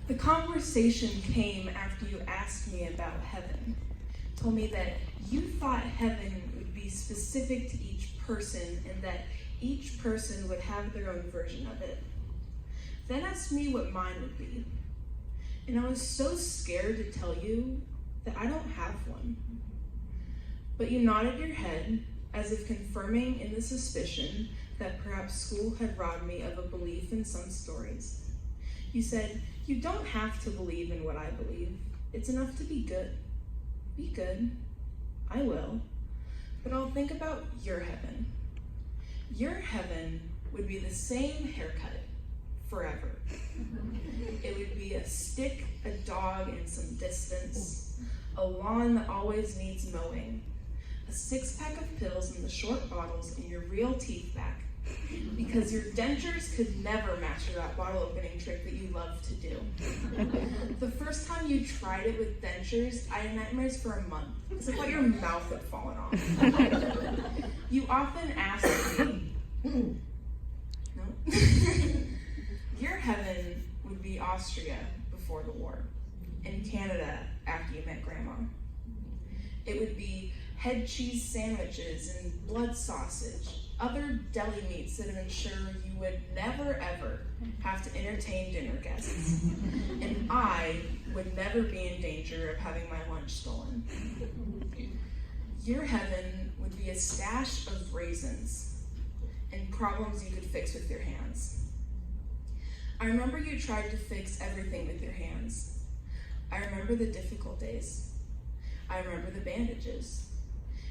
The conversation came after you asked me about heaven. Told me that you thought heaven would be specific to each person and that each person would have their own version of it. Then asked me what mine would be. And I was so scared to tell you that I don't have one. But you nodded your head as if confirming in the suspicion that perhaps school had robbed me of a belief in some stories. You said, "You don't have to believe in what I believe. It's enough to be good." Be good. I will. But I'll think about your heaven. Your heaven would be the same haircut forever. It would be a stick, a dog, and some distance, a lawn that always needs mowing, a 6-pack of pills in the short bottles, and your real teeth back, because your dentures could never master that bottle opening trick that you love to do. The first time you tried it with dentures, I had nightmares for a month, because I thought your mouth had fallen off. You often asked me, no? Your heaven would be Austria before the war, and Canada after you met Grandma. It would be head cheese sandwiches and blood sausage, other deli meats that would ensure you would never ever have to entertain dinner guests. And I would never be in danger of having my lunch stolen. Your heaven would be a stash of raisins and problems you could fix with your hands. I remember you tried to fix everything with your hands. I remember the difficult days. I remember the bandages.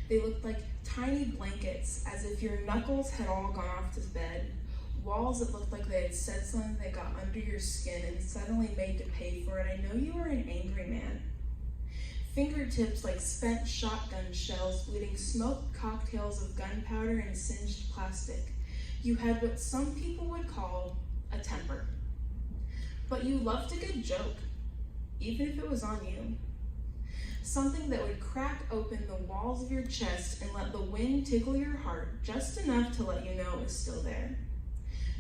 They looked like tiny blankets, as if your knuckles had all gone off to bed, walls that looked like they had said something that got under your skin and suddenly made to pay for it. I know you were an angry man. Fingertips like spent shotgun shells, bleeding smoked cocktails of gunpowder and singed plastic. You had what some people would call a temper. But you loved a good joke, even if it was on you. Something that would crack open the walls of your chest and let the wind tickle your heart just enough to let you know it was still there.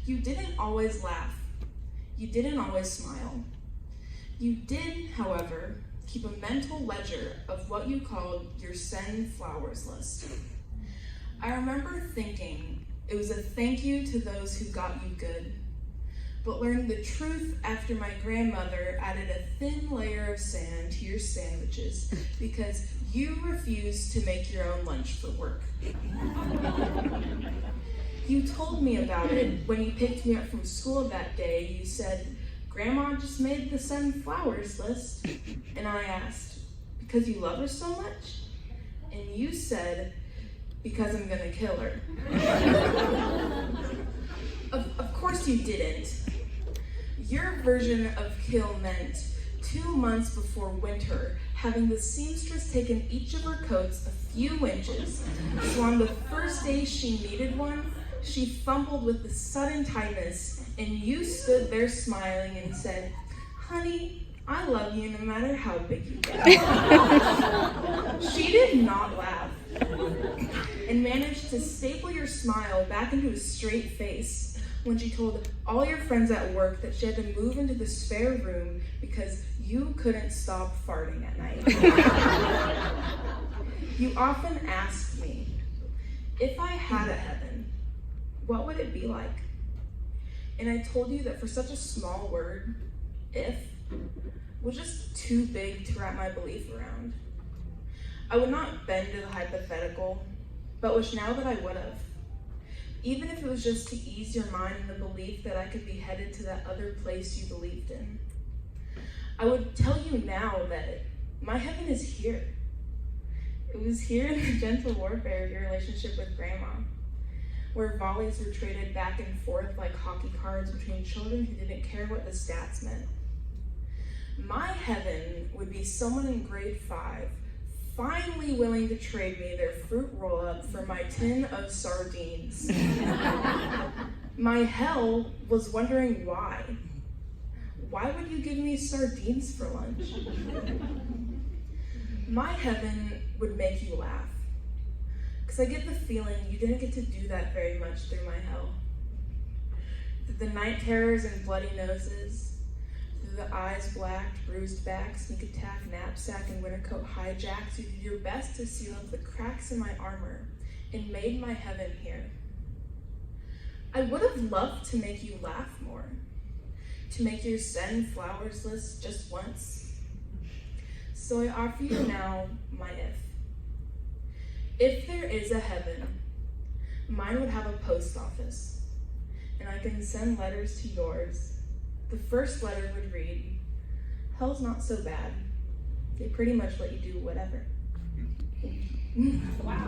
You didn't always laugh. You didn't always smile. You did, however, keep a mental ledger of what you called your send flowers list. I remember thinking it was a thank you to those who got you good, but learned the truth after my grandmother added a thin layer of sand to your sandwiches because you refused to make your own lunch for work. You told me about it when you picked me up from school that day. You said, "Grandma just made the send flowers list." And I asked, "Because you love her so much?" And you said, "Because I'm gonna kill her." Of course you didn't. Your version of kill meant 2 months before winter, having the seamstress taken each of her coats a few inches, so on the first day she needed one, she fumbled with the sudden tightness, and you stood there smiling and said, "Honey, I love you no matter how big you get." She did not laugh, and managed to staple your smile back into a straight face when she told all your friends at work that she had to move into the spare room because you couldn't stop farting at night. You often asked me, if I had a heaven, what would it be like? And I told you that for such a small word, if, was just too big to wrap my belief around. I would not bend to the hypothetical, but wish now that I would have. Even if it was just to ease your mind in the belief that I could be headed to that other place you believed in. I would tell you now that my heaven is here. It was here in the gentle warfare of your relationship with Grandma, where volleys were traded back and forth like hockey cards between children who didn't care what the stats meant. My heaven would be someone in grade 5 finally willing to trade me their fruit roll-up for my tin of sardines. My hell was wondering why. Why would you give me sardines for lunch? My heaven would make you laugh, because I get the feeling you didn't get to do that very much through my hell. Through the night terrors and bloody noses, through the the eyes blacked, bruised back, sneak attack, knapsack, and winter coat hijacks, you did your best to seal up the cracks in my armor and made my heaven here. I would have loved to make you laugh more, to make your send flowers list just once. So I offer you now my if. If there is a heaven, mine would have a post office, and I can send letters to yours. The first letter would read, "Hell's not so bad. They pretty much let you do whatever." Wow.